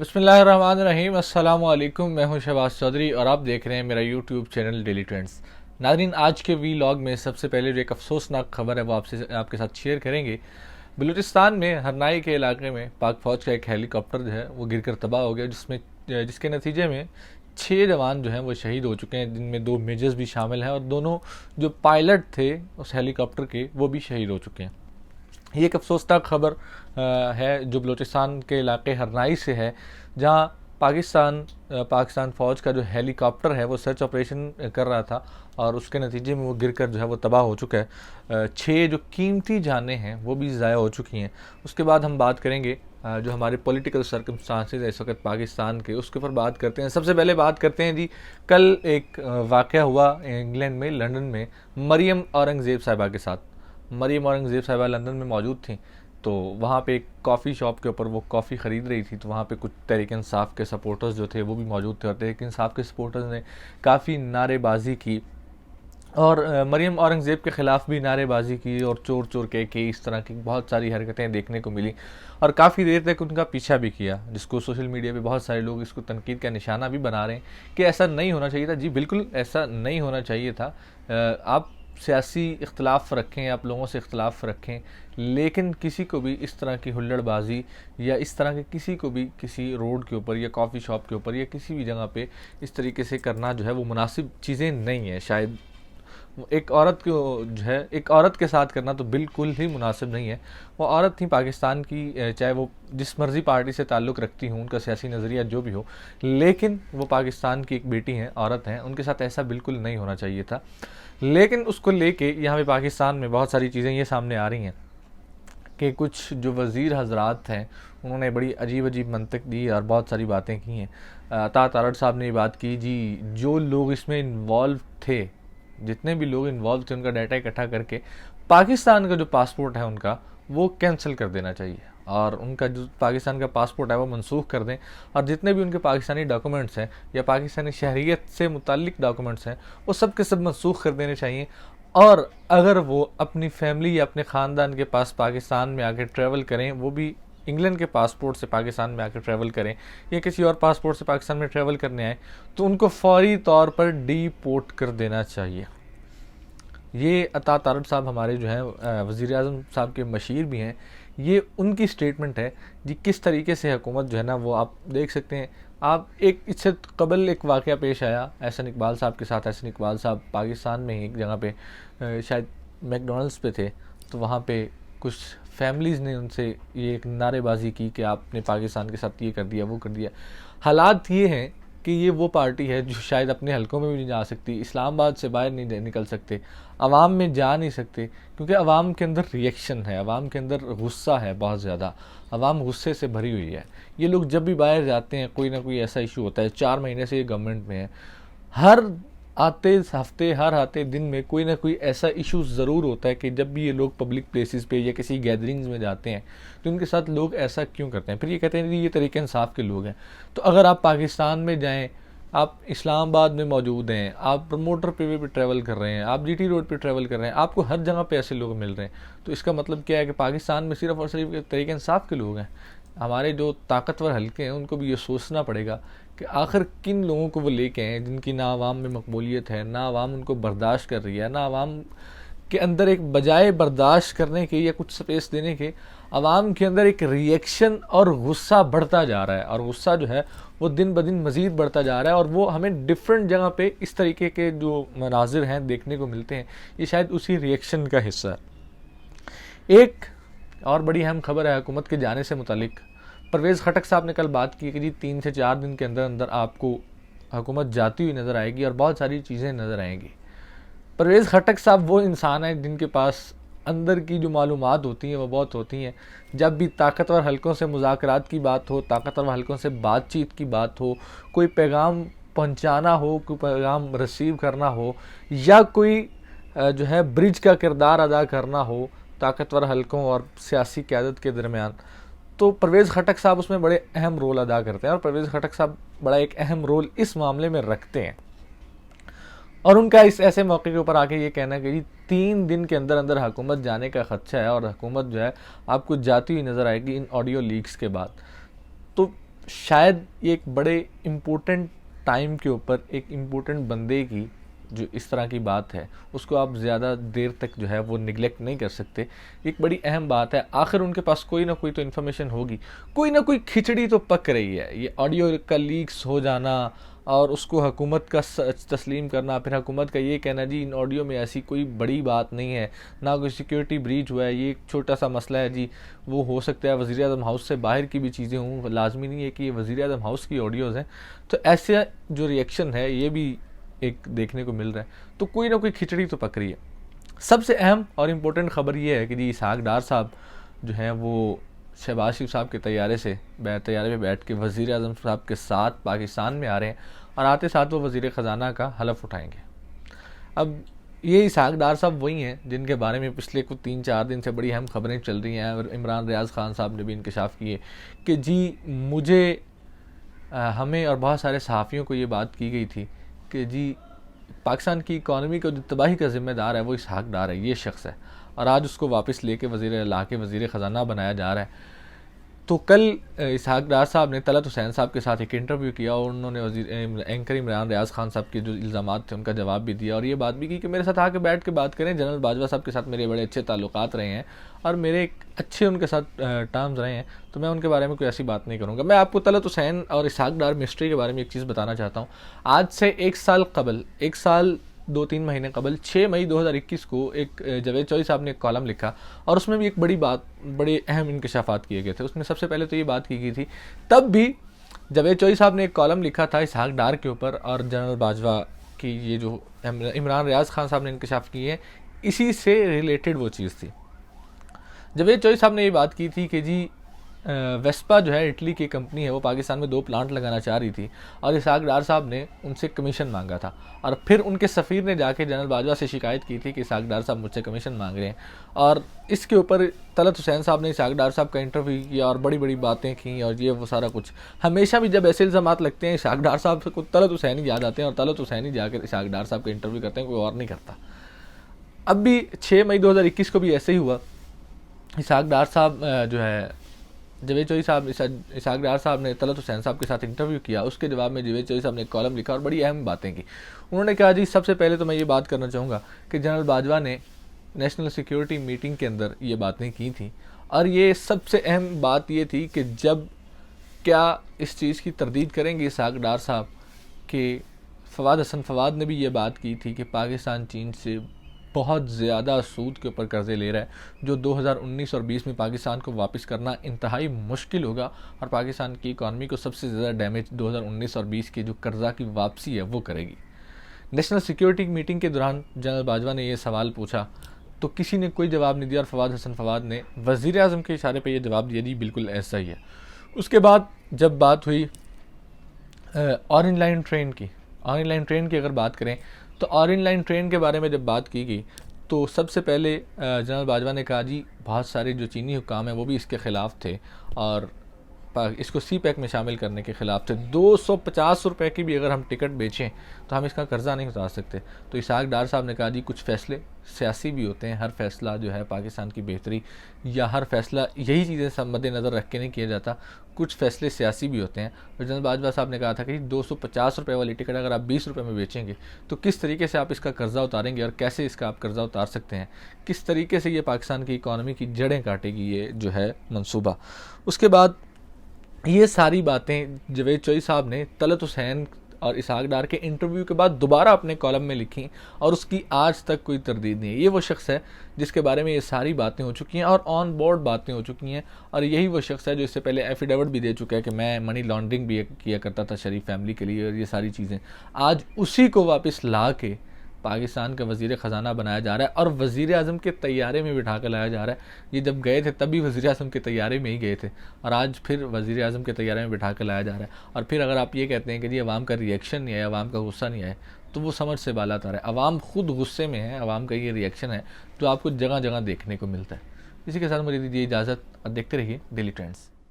बिस्मिल्लाहिर्रहमानिर्रहीम। अस्सलाम वालेकुम। मैं हूं शहबाज चौधरी और आप देख रहे हैं मेरा यूट्यूब चैनल डेली ट्रेंड्स। नाज़रीन, आज के वीलॉग में सबसे पहले जो एक अफसोसनाक खबर है वो आपके साथ शेयर करेंगे। बलूचिस्तान में हरनाई के इलाके में पाक फ़ौज का एक हेलीकॉप्टर जो है वो गिरकर तबाह हो गया, जिसके नतीजे में 6 जवान जो हैं वो शहीद हो चुके हैं, जिनमें 2 मेजर्स भी शामिल हैं और दोनों जो पायलट थे उस हेलीकॉप्टर के वो भी शहीद हो चुके हैं। ये एक अफसोसनाक खबर है जो बलूचिस्तान के इलाके हरनाई से है, जहां पाकिस्तान फ़ौज का जो हेलीकॉप्टर है वो सर्च ऑपरेशन कर रहा था और उसके नतीजे में वो गिरकर जो है वो तबाह हो चुका है। 6 जो कीमती जानें हैं वो भी ज़ाया हो चुकी हैं। उसके बाद हम बात करेंगे जो हमारे पॉलिटिकल सर्कमस्टांसेस है इस वक्त पाकिस्तान के, उसके ऊपर बात करते हैं। सबसे पहले बात करते हैं जी, कल एक वाक़या हुआ इंग्लैंड में, लंदन में, मरियम औरंगज़ेब साहिबा के साथ। मरियम औरंगज़ेब साहिबा लंदन में मौजूद थी, तो वहाँ पे एक कॉफ़ी शॉप के ऊपर वो कॉफ़ी ख़रीद रही थी, तो वहाँ पे कुछ तहरीक इंसाफ के सपोर्टर्स जो थे वो भी मौजूद थे और तहरीक इंसाफ के सपोर्टर्स ने काफ़ी नारेबाजी की और मरियम औरंगज़ेब के ख़िलाफ़ भी नारेबाजी की और चोर चोर के इस तरह की बहुत सारी हरकतें देखने को मिली और काफ़ी देर तक उनका पीछा भी किया, जिसको सोशल मीडिया पे बहुत सारे लोग इसको तनकीद का निशाना भी बना रहे हैं कि ऐसा नहीं होना चाहिए था। जी बिल्कुल ऐसा नहीं होना चाहिए था। आप सियासी इख्तलाफ रखें, आप लोगों से इख्तलाफ रखें, लेकिन किसी को भी इस तरह की हुल्लड़बाजी या इस तरह के किसी को भी किसी रोड के ऊपर या कॉफ़ी शॉप के ऊपर या किसी भी जगह पे इस तरीके से करना जो है वो मुनासिब चीज़ें नहीं है। शायद एक औरत को जो है एक औरत के साथ करना तो बिल्कुल ही मुनासिब नहीं है। वो औरत थी पाकिस्तान की, चाहे वो जिस मर्ज़ी पार्टी से ताल्लुक़ रखती हूँ, उनका सियासी नज़रिया जो भी हो, लेकिन वो पाकिस्तान की एक बेटी हैं, औरत हैं, उनके साथ ऐसा बिल्कुल नहीं होना चाहिए था। लेकिन उसको लेके यहाँ पे पाकिस्तान में बहुत सारी चीज़ें ये सामने आ रही हैं कि कुछ जो वज़ीर हज़रात हैं उन्होंने बड़ी अजीब अजीब मंतक दी और बहुत सारी बातें की हैं। अता तारड़ साहब ने ये बात की जी, जो लोग इसमें इन्वॉल्व थे, जितने भी लोग इन्वॉल्व थे, उनका डाटा इकट्ठा करके पाकिस्तान का जो पासपोर्ट है उनका वो कैंसिल कर देना चाहिए और उनका जो पाकिस्तान का पासपोर्ट है वो मनसूख कर दें और जितने भी उनके पाकिस्तानी डॉक्यूमेंट्स हैं या पाकिस्तानी शहरियत से मुताल्लिक डॉक्यूमेंट्स हैं वो सब के सब मनसूख कर देने चाहिए। और अगर वो अपनी फैमिली या अपने ख़ानदान के पास पाकिस्तान में आके ट्रैवल करें, वो भी इंग्लैंड के पासपोर्ट से पाकिस्तान में आकर ट्रैवल करें या किसी और पासपोर्ट से पाकिस्तान में ट्रैवल करने आए, तो उनको फौरी तौर पर डीपोर्ट कर देना चाहिए। ये अता तारड़ साहब हमारे जो हैं वज़ीर आज़म साहब के मशीर भी हैं, ये उनकी स्टेटमेंट है जी। किस तरीके से हुकूमत जो है ना वो आप देख सकते हैं। आप एक इससे कबल एक वाक़या पेश आया एहसन इकबाल साहब के साथ। एहसन इकबाल साहब पाकिस्तान में ही एक जगह पे शायद मैकडॉनल्ड्स पे थे, तो वहाँ पे कुछ फैमिलीज़ ने उनसे ये एक नारेबाजी की कि आपने पाकिस्तान के साथ ये कर दिया वो कर दिया। हालात ये हैं कि ये वो पार्टी है जो शायद अपने हलकों में भी नहीं जा सकती, इस्लामाबाद से बाहर नहीं निकल सकते, अवाम में जा नहीं सकते, क्योंकि अवाम के अंदर रिएक्शन है, अवाम के अंदर गुस्सा है बहुत ज़्यादा, अवाम गुस्से से भरी हुई है। ये लोग जब भी बाहर जाते हैं कोई ना कोई ऐसा इशू होता है। 4 महीने से ये गवर्नमेंट में है, हर आते हफ्ते हर आते दिन में कोई ना कोई ऐसा इशू ज़रूर होता है कि जब भी ये लोग पब्लिक प्लेसेस पे या किसी गैदरिंग्स में जाते हैं तो उनके साथ लोग ऐसा क्यों करते हैं। फिर ये कहते हैं कि ये तरीके इंसाफ के लोग हैं। तो अगर आप पाकिस्तान में जाएं, आप इस्लामाबाद में मौजूद हैं, आप मोटर पे भी ट्रैवल कर रहे हैं, आप जीटी रोड पे ट्रैवल कर रहे हैं, आपको हर जगह पे ऐसे लोग मिल रहे हैं, तो इसका मतलब क्या है कि पाकिस्तान में सिर्फ़ और सिर्फ तरीके इंसाफ के लोग हैं। हमारे जो ताकतवर हल्के हैं उनको भी ये सोचना पड़ेगा कि आखिर किन लोगों को वो लेके आए जिनकी ना आवाम में मकबूलियत है, ना आवाम उनको बर्दाश्त कर रही है, ना आवाम के अंदर एक बजाय बर्दाश्त करने के या कुछ स्पेस देने के, आवाम के अंदर एक रिएक्शन और गुस्सा बढ़ता जा रहा है और गुस्सा जो है वो दिन ब दिन मज़ीद बढ़ता जा रहा है और वो हमें डिफरेंट जगह पे इस तरीके के जो मनाजिर हैं देखने को मिलते हैं। ये शायद उसी रिएक्शन का हिस्सा है। एक और बड़ी अहम खबर है हुकूमत के जाने से मुतालिक। परवेज़ खटक साहब ने कल बात की कि जी 3 से 4 दिन के अंदर अंदर आपको हुकूमत जाती हुई नज़र आएगी और बहुत सारी चीज़ें नज़र आएंगी। परवेज़ खटक साहब वो इंसान है जिनके पास अंदर की जो मालूमात होती हैं वो बहुत होती हैं। जब भी ताकतवर हलकों से मुज़ाकरात की बात हो, ताकतवर हलकों से बातचीत की बात हो, कोई पैगाम पहुंचाना हो, कोई पैगाम रिसीव करना हो या कोई जो है ब्रिज का किरदार अदा करना हो ताकतवर हलकों और सियासी क़यादत के दरमियान, तो परवेज़ खटक साहब उसमें बड़े अहम रोल अदा करते हैं और परवेज़ खटक साहब बड़ा एक अहम रोल इस मामले में रखते हैं। और उनका इस ऐसे मौके के ऊपर आके ये कहना है कि 3 दिन के अंदर अंदर हुकूमत जाने का खदशा है और हुकूमत जो है आपको जाती हुई नज़र आएगी इन ऑडियो लीक्स के बाद। तो शायद ये एक बड़े इम्पोर्टेंट टाइम के ऊपर एक इम्पोर्टेंट बंदे की जो इस तरह की बात है उसको आप ज़्यादा देर तक जो है वो निगलेक्ट नहीं कर सकते। एक बड़ी अहम बात है, आखिर उनके पास कोई ना कोई तो इन्फॉर्मेशन होगी, कोई ना कोई खिचड़ी तो पक रही है। ये ऑडियो का लीक्स हो जाना और उसको हुकूमत का तस्लीम करना, फिर हुकूमत का ये कहना जी इन ऑडियो में ऐसी कोई बड़ी बात नहीं है, ना कोई सिक्योरिटी ब्रीच हुआ है, ये एक छोटा सा मसला है जी, वो हो सकता है वज़ीर आज़म हाउस से बाहर की भी चीज़ें हों, लाजमी नहीं है कि ये वज़ीर आज़म हाउस की ऑडियोज़ हैं। तो ऐसे जो रिएक्शन है ये भी एक देखने को मिल रहा है। तो कोई ना कोई खिचड़ी तो पक रही है। सबसे अहम और इम्पोर्टेंट ख़बर ये है कि जी इसहाक डार साहब जो हैं वो शहबाज शरीफ साहब के तैयारे पे बैठ के वज़ीर आज़म साहब के साथ पाकिस्तान में आ रहे हैं और आते साथ वो वज़ीर ख़जाना का हलफ उठाएंगे। अब ये इसहाक डार साहब वही हैं जिनके बारे में पिछले कुछ 3-4 दिन से बड़ी अहम खबरें चल रही हैं और इमरान रियाज़ ख़ान साहब ने भी इंकशाफ किए कि जी मुझे हमें और बहुत सारे सहाफ़ियों को ये बात की गई थी कि जी पाकिस्तान की इकॉनमी को जो तबाही का ज़िम्मेदार है वो इसहाक डार है, ये शख्स है, और आज उसको वापस लेके वज़ीर ख़जाना बनाया जा रहा है। तो कल इसहाक डार साहब ने तलत हुसैन साहब के साथ एक इंटरव्यू किया और उन्होंने एंकर इमरान रियाज़ ख़ान साहब के जो इल्ज़ामात थे उनका जवाब भी दिया और ये बात भी की कि मेरे साथ आके बैठ के बात करें। जनरल बाजवा साहब के साथ मेरे बड़े अच्छे ताल्लुकात रहे हैं और मेरे एक अच्छे उनके साथ टर्म्स रहे हैं, तो मैं उनके बारे में कोई ऐसी बात नहीं करूँगा। मैं आपको तलत हुसैन और इसहाक डार मिस्ट्री के बारे में एक चीज़ बताना चाहता हूँ। आज से एक साल 2-3 महीने कबल 6 मई 2021 को एक जावेद चौधरी साहब ने एक कॉलम लिखा और उसमें भी एक बड़े अहम इंकशाफात किए गए थे। उसमें सबसे पहले तो ये बात की गई थी, तब भी जावेद चौधरी साहब ने एक कॉलम लिखा था इसहाक डार के ऊपर और जनरल बाजवा की ये जो इमरान रियाज़ खान साहब ने इंकशाफ किए हैं इसी से रिलेटेड वो चीज़ थी। जावेद चौधरी साहब ने ये बात की थी कि जी वेस्पा जो है इटली की कंपनी है वो पाकिस्तान में 2 प्लांट लगाना चाह रही थी और इसहाक डार साहब ने उनसे कमीशन मांगा था और फिर उनके सफ़ीर ने जाके जनरल बाजवा से शिकायत की थी कि इसहाक डार साहब मुझसे कमीशन मांग रहे हैं और इसके ऊपर तलत हुसैन साहब ने इसहाक डार साहब का इंटरव्यू किया और बड़ी बड़ी बातें की और ये वो सारा कुछ। हमेशा भी जब ऐसे इल्ज़ामात लगते हैं इसहाक डार साहब को तलत हुसैन ही याद आते हैं और तलत हुसैन ही जाकर इसहाक डार साहब का इंटरव्यू करते हैं, कोई और नहीं करता। अब भी 6 मई 2021 को भी ऐसे ही हुआ। इसहाक डार साहब जो है जावेद चौधरी साहब इसहाक डार साहब ने तलत हुसैन साहब के साथ इंटरव्यू किया, उसके जवाब में जावेद चौधरी साहब ने एक कॉलम लिखा और बड़ी अहम बातें की। उन्होंने कहा जी सबसे पहले तो मैं ये बात करना चाहूँगा कि जनरल बाजवा ने नेशनल सिक्योरिटी मीटिंग के अंदर ये बातें की थी और ये सबसे अहम बात ये थी कि जब क्या इस चीज़ की तरदीद करेंगे इसहाक डार साहब कि फवाद हसन फवाद ने भी ये बात की थी कि पाकिस्तान चीन से बहुत ज़्यादा सूद के ऊपर कर्ज़े ले रहा है जो 2019 और 20 में पाकिस्तान को वापस करना इंतहाई मुश्किल होगा और पाकिस्तान की इकॉनमी को सबसे ज़्यादा डैमेज 2019 और 20 के जो कर्ज़ा की वापसी है वो करेगी। नेशनल सिक्योरिटी मीटिंग के दौरान जनरल बाजवा ने यह सवाल पूछा तो किसी ने कोई जवाब नहीं दिया और फवाद हसन फवाद ने वज़ीर आज़म के इशारे पर यह जवाब दिया जी बिल्कुल ऐसा ही है। उसके बाद जब बात हुई ऑरेंज लाइन ट्रेन की अगर बात करें तो ऑरेंज लाइन ट्रेन के बारे में जब बात की गई तो सबसे पहले जनरल बाजवा ने कहा जी बहुत सारे जो चीनी हुकाम हैं वो भी इसके ख़िलाफ़ थे और इसको सी पैक में शामिल करने के ख़िलाफ़ थे। 250 रुपये की भी अगर हम टिकट बेचें तो हम इसका कर्ज़ा नहीं उतार सकते। तो इसहाक डार साहब ने कहा जी कुछ फ़ैसले सियासी भी होते हैं, हर फैसला जो है पाकिस्तान की बेहतरी या हर फैसला यही चीज़ें मद्देनज़र रख के नहीं किया जाता, कुछ फ़ैसले सियासी भी होते हैं। और जनरल बाजवा साहब ने कहा था कि 250 रुपये वाली टिकट अगर आप 20 रुपये में बेचेंगे तो किस तरीके से आप इसका कर्ज़ा उतारेंगे और कैसे इसका आप कर्ज़ा उतार सकते हैं, किस तरीके से ये पाकिस्तान की इकॉनमी की जड़ें काटेगी ये जो है मंसूबा। उसके बाद ये सारी बातें जावेद चौधरी साहब ने तलत हुसैन और इसहाक डार के इंटरव्यू के बाद दोबारा अपने कॉलम में लिखी और उसकी आज तक कोई तरदीद नहीं है। ये वो शख्स है जिसके बारे में ये सारी बातें हो चुकी हैं और ऑन बोर्ड बातें हो चुकी हैं और यही वो शख्स है जो इससे पहले एफिडेविट भी दे चुका है कि मैं मनी लॉन्ड्रिंग भी किया करता था शरीफ फैमिली के लिए और ये सारी चीज़ें। आज उसी को वापस ला के पाकिस्तान का वज़ीर ख़जाना बनाया जा रहा है और वज़ीर आज़म के तैयारे में बिठा कर लाया जा रहा है। ये जब गए थे तब भी वज़ीर आज़म के तैयारे में ही गए थे और आज फिर वज़ीर आज़म के तैयारे में बिठा कर लाया जा रहा है। और फिर अगर आप ये कहते हैं कि जी अवाम का रिएक्शन नहीं आया, अवाम का गुस्सा नहीं आया, तो वो समझ से बाला तार है। अवाम खुद गुस्से में है, अवाम का ये रिएक्शन है जो आपको जगह जगह देखने को मिलता है। इसी के साथ मुझे दीजिए इजाज़त और देखते रहिए डेली ट्रेंड्स।